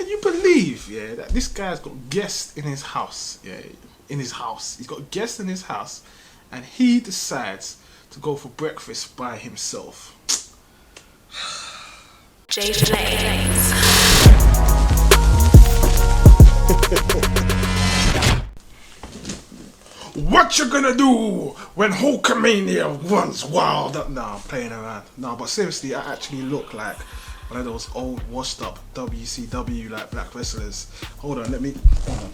Can you believe, yeah, that this guy's got guests in his house, yeah, in his house. He's got guests in his house, and he decides to go for breakfast by himself. JFlames. What you gonna do when Hulkamania runs wild up? Nah, I'm playing around. Nah, but seriously, I actually look like one of those old, washed up WCW like black wrestlers. Hold on, hold on.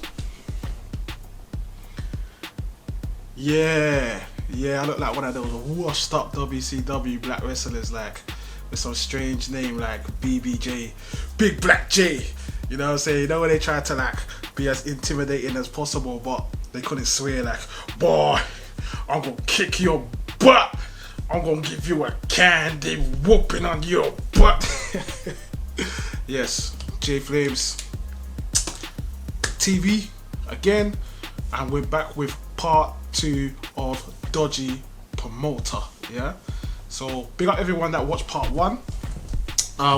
Yeah, I look like one of those washed up WCW black wrestlers, like with some strange name like BBJ, Big Black J. You know what I'm saying? You know when they try to like be as intimidating as possible, but they couldn't swear like, boy, I'm gonna kick your butt. I'm gonna give you a candy whooping on your butt. Yes, JFlames TV again, and we're back with part 2 of Dodgy Promoter. Yeah, so big up everyone that watched part 1.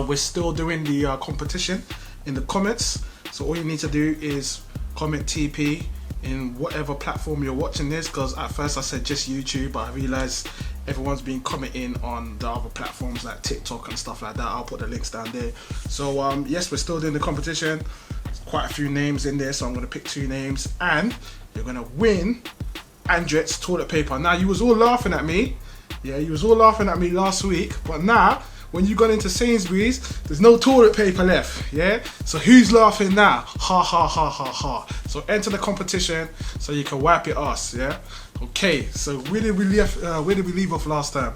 We're still doing the competition in the comments, so all you need to do is comment TP in whatever platform you're watching this, because at first I said just YouTube, but I realized everyone's been commenting on the other platforms like TikTok and stuff like that. I'll put the links down there. So yes, we're still doing the competition. There's quite a few names in there, so I'm going to pick 2 names, and you're going to win Andret's toilet paper. Now, you was all laughing at me. Yeah, you was all laughing at me last week, but now when you got into Sainsbury's, there's no toilet paper left, yeah? So who's laughing now? Ha ha ha ha ha. So enter the competition so you can wipe your ass, yeah? Okay, so where did we leave off last time?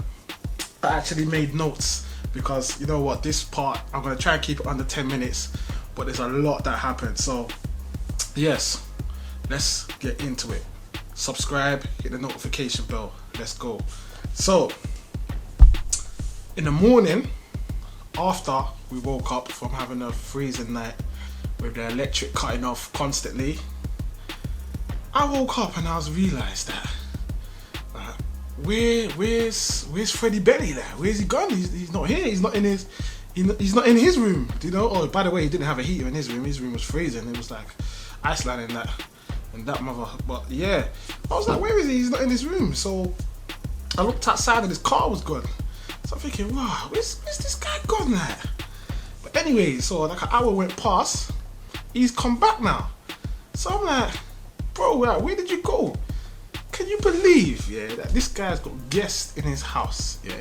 I actually made notes because, you know what, this part, I'm going to try and keep it under 10 minutes, but there's a lot that happened. So, yes, let's get into it. Subscribe, hit the notification bell, let's go. So, in the morning, after we woke up from having a freezing night with the electric cutting off constantly, I woke up and I realised that where's Freddie Benny there? Where's he gone? He's not here. He's not in his room. Do you know? Oh, by the way, he didn't have a heater in his room. His room was freezing. It was like Iceland in that mother. But yeah, I was like, where is he? He's not in his room. So I looked outside and his car was gone. So I'm thinking, wow, where's this guy gone at? But anyway, so like an hour went past, he's come back now. So I'm like, bro, where did you go? Can you believe, yeah, that this guy's got guests in his house, yeah,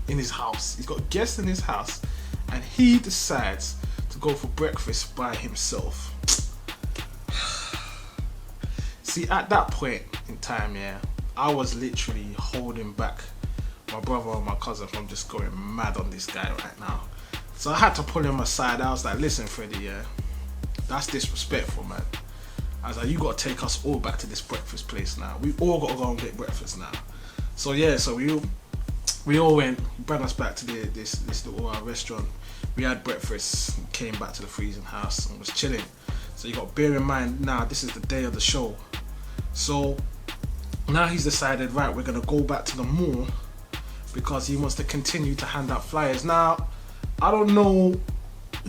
in his house. He's got guests in his house, and he decides to go for breakfast by himself. See, at that point in time, yeah, I was literally holding back my brother and my cousin from just going mad on this guy right now. So I had to pull him aside. I was like, listen, Freddie, yeah, that's disrespectful, man. I was like, you gotta take us all back to this breakfast place now. We all gotta go and get breakfast now. So yeah, so we all went, brought us back to this little restaurant. We had breakfast, came back to the freezing house and was chilling. So you got to bear in mind now, this is the day of the show. So now he's decided, right, we're gonna go back to the mall because he wants to continue to hand out flyers. Now, I don't know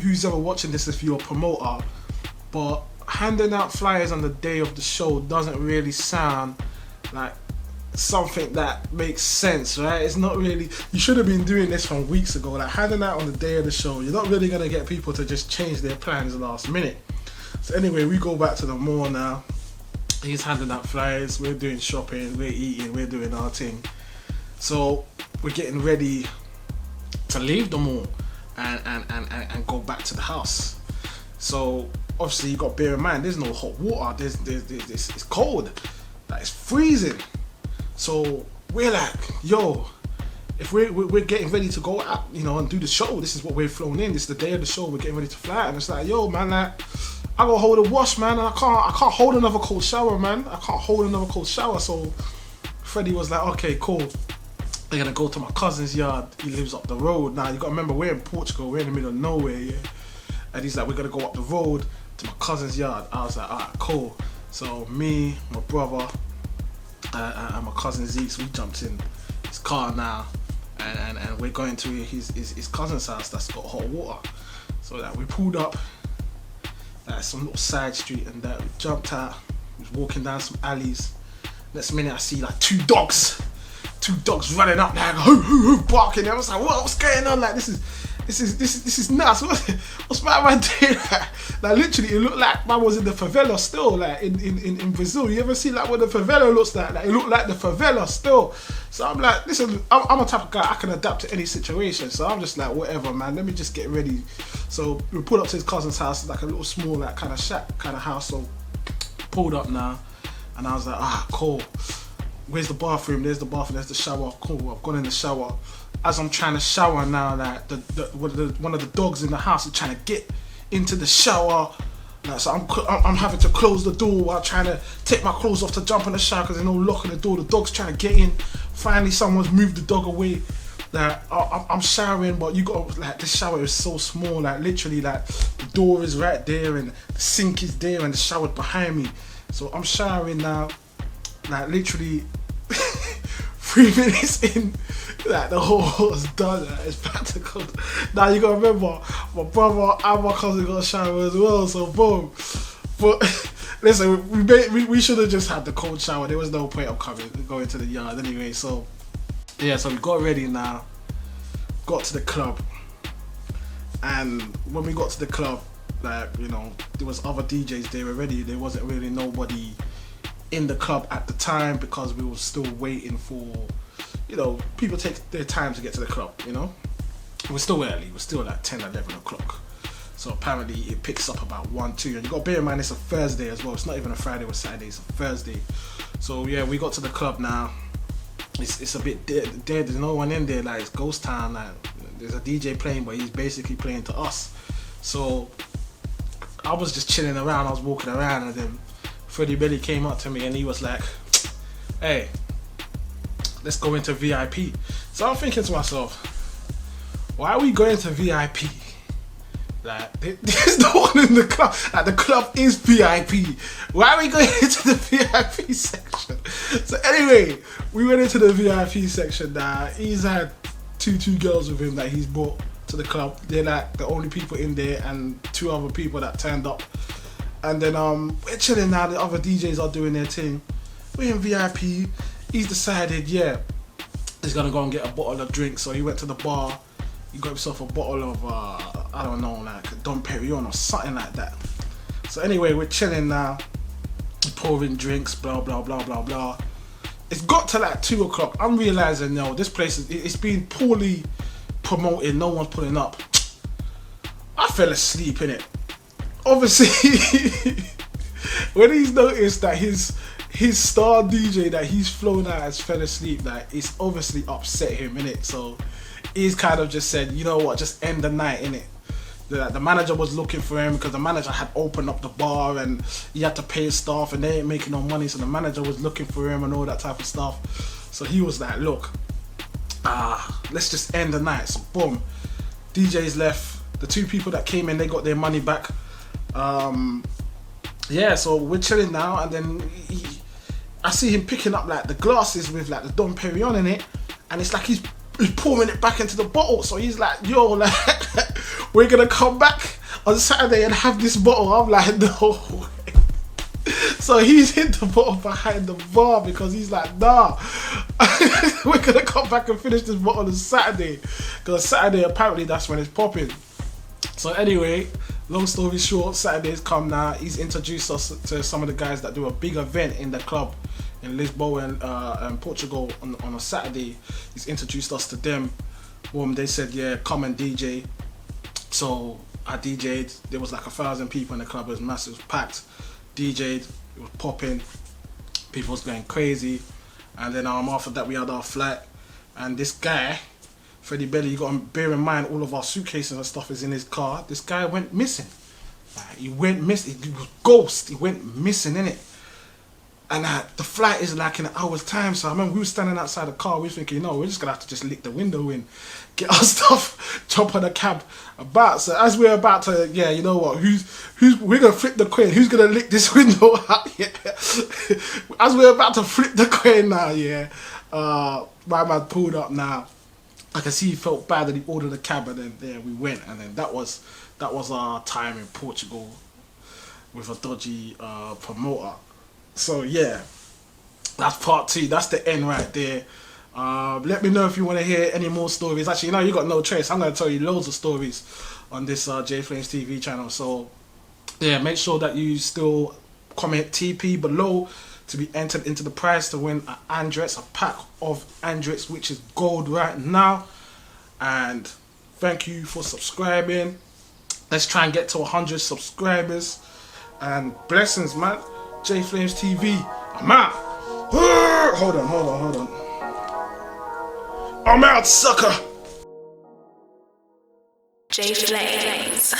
who's ever watching this if you're a promoter, but handing out flyers on the day of the show doesn't really sound like something that makes sense, right? It's not really, you should have been doing this from weeks ago, like handing out on the day of the show. You're not really gonna get people to just change their plans last minute. So anyway, we go back to the mall now. He's handing out flyers, we're doing shopping, we're eating, we're doing our thing. So we're getting ready to leave the mall and go back to the house. So obviously you got to bear in mind, there's no hot water, it's cold, like it's freezing. So we're like, yo, if we're getting ready to go out, you know, and do the show, this is what we're flown in, this is the day of the show, we're getting ready to fly, and it's like, yo, man, like, I gotta hold a wash, man, and I can't hold another cold shower, man. I can't hold another cold shower. So Freddie was like, okay, cool. We're gonna go to my cousin's yard. He lives up the road. Now you gotta remember, we're in Portugal, we're in the middle of nowhere, yeah. And he's like, we're gonna go up the road to my cousin's yard. I was like, alright, cool. So me, my brother, and my cousin Zeke, we jumped in his car now, and we're going to his cousin's house that's got hot water. So that we pulled up. like some little side street, and that we jumped out. We was walking down some alleys. Next minute I see like two dogs running up like hoo hoo hoo barking. I was like, what's going on? Like this is nuts. What's my man doing? Like literally, it looked like man was in the favela still. Like in Brazil, you ever see like what the favela looks like? Like it looked like the favela still. So I'm like, listen, I'm a type of guy I can adapt to any situation. So I'm just like, whatever, man. Let me just get ready. So we pulled up to his cousin's house, like a little small, like kind of shack kind of house. So pulled up now, and I was like, cool. Where's the bathroom? There's the bathroom. There's the shower. Cool. I've gone in the shower. As I'm trying to shower now, like one of the dogs in the house is trying to get into the shower. Like, so I'm having to close the door while trying to take my clothes off to jump in the shower because there's no lock on the door. The dog's trying to get in. Finally, someone's moved the dog away. Like I'm showering, but you got like the shower is so small. Like literally, like the door is right there and the sink is there and the shower's behind me. So I'm showering now. Like literally 3 minutes in, like the whole was done. Like, it's practical. Now you gotta remember, my brother and my cousin got a shower as well. So boom. But listen, we should have just had the cold shower. There was no point of going to the yard anyway. So yeah, so we got ready now. Got to the club, and when we got to the club, like you know, there was other DJs there already. There wasn't really nobody in the club at the time because we were still waiting for, you know, people take their time to get to the club, you know. We're still early, we're still like 10, 11 o'clock. So apparently it picks up about 1, 2, and you got to bear in mind it's a Thursday as well. It's not even a Friday or Saturday, it's a Thursday. So yeah, we got to the club now. It's a bit dead, there's no one in there, like it's ghost town. Like there's a DJ playing, but he's basically playing to us. So I was just chilling around, I was walking around, and then Freddie Belly came up to me and he was like, hey, let's go into VIP. So I'm thinking to myself, why are we going to VIP? Like, there's no one in the club. Like, the club is VIP. Why are we going into the VIP section? So anyway, we went into the VIP section now. He's had two girls with him that he's brought to the club. They're like the only people in there and 2 other people that turned up. And then we're chilling now, the other DJs are doing their thing. We're in VIP. He's decided, yeah, he's gonna go and get a bottle of drink. So he went to the bar, he got himself a bottle of, I don't know, like Dom Perignon or something like that. So anyway, we're chilling now, pouring drinks, blah, blah, blah, blah, blah. It's got to like 2 o'clock. I'm realizing, no, this place, it's being poorly promoted, no one's pulling up. I fell asleep in it. Obviously, when he's noticed that his star DJ that he's flown out has fell asleep, like it's obviously upset him, innit? So he's kind of just said, you know what, just end the night, innit? The manager was looking for him because the manager had opened up the bar and he had to pay his staff and they ain't making no money, so the manager was looking for him and all that type of stuff. So he was like, look, let's just end the night. So boom, DJs left. The 2 people that came in, they got their money back. Yeah, so we're chilling now, and then I see him picking up like the glasses with like the Dom Perignon in it, and it's like he's pouring it back into the bottle. So he's like, yo, like we're gonna come back on Saturday and have this bottle. I'm like, no way. So he's hid the bottle behind the bar because he's like, nah, we're gonna come back and finish this bottle on Saturday, because Saturday apparently that's when it's popping. So anyway, long story short, Saturday's come now. He's introduced us to some of the guys that do a big event in the club in Lisbon and Portugal on a Saturday. He's introduced us to them. They said, yeah, come and DJ. So I DJ'd. There was like 1,000 people in the club. It was massive, it was packed. DJ'd, it was popping. People was going crazy. And then after that we had our flight. And this guy, Freddie Belly, you got to bear in mind all of our suitcases and stuff is in his car. This guy went missing. Like, he went missing. He was ghost. He went missing, innit? And the flight is like in an hour's time. So I remember we were standing outside the car. We were thinking, no, we're just going to have to just lick the window in, get our stuff, jump on a cab about. So as we're about to, yeah, you know what, we're going to flip the coin. Who's going to lick this window out? Yeah. As we're about to flip the coin now, yeah, my man pulled up now. I can see he felt bad that he ordered a cab, and then there we went, and then that was our time in Portugal. with a dodgy promoter. So yeah, that's part 2. That's the end right there. Let me know if you want to hear any more stories. Actually, you got no choice. I'm going to tell you loads of stories on this JFlames TV channel. So yeah, make sure that you still comment TP below to be entered into the prize to win an Andrex, a pack of Andrex, which is gold right now. And thank you for subscribing. Let's try and get to 100 subscribers. And blessings, man. JFlames TV. I'm out. Hold on. I'm out, sucker. JFlames.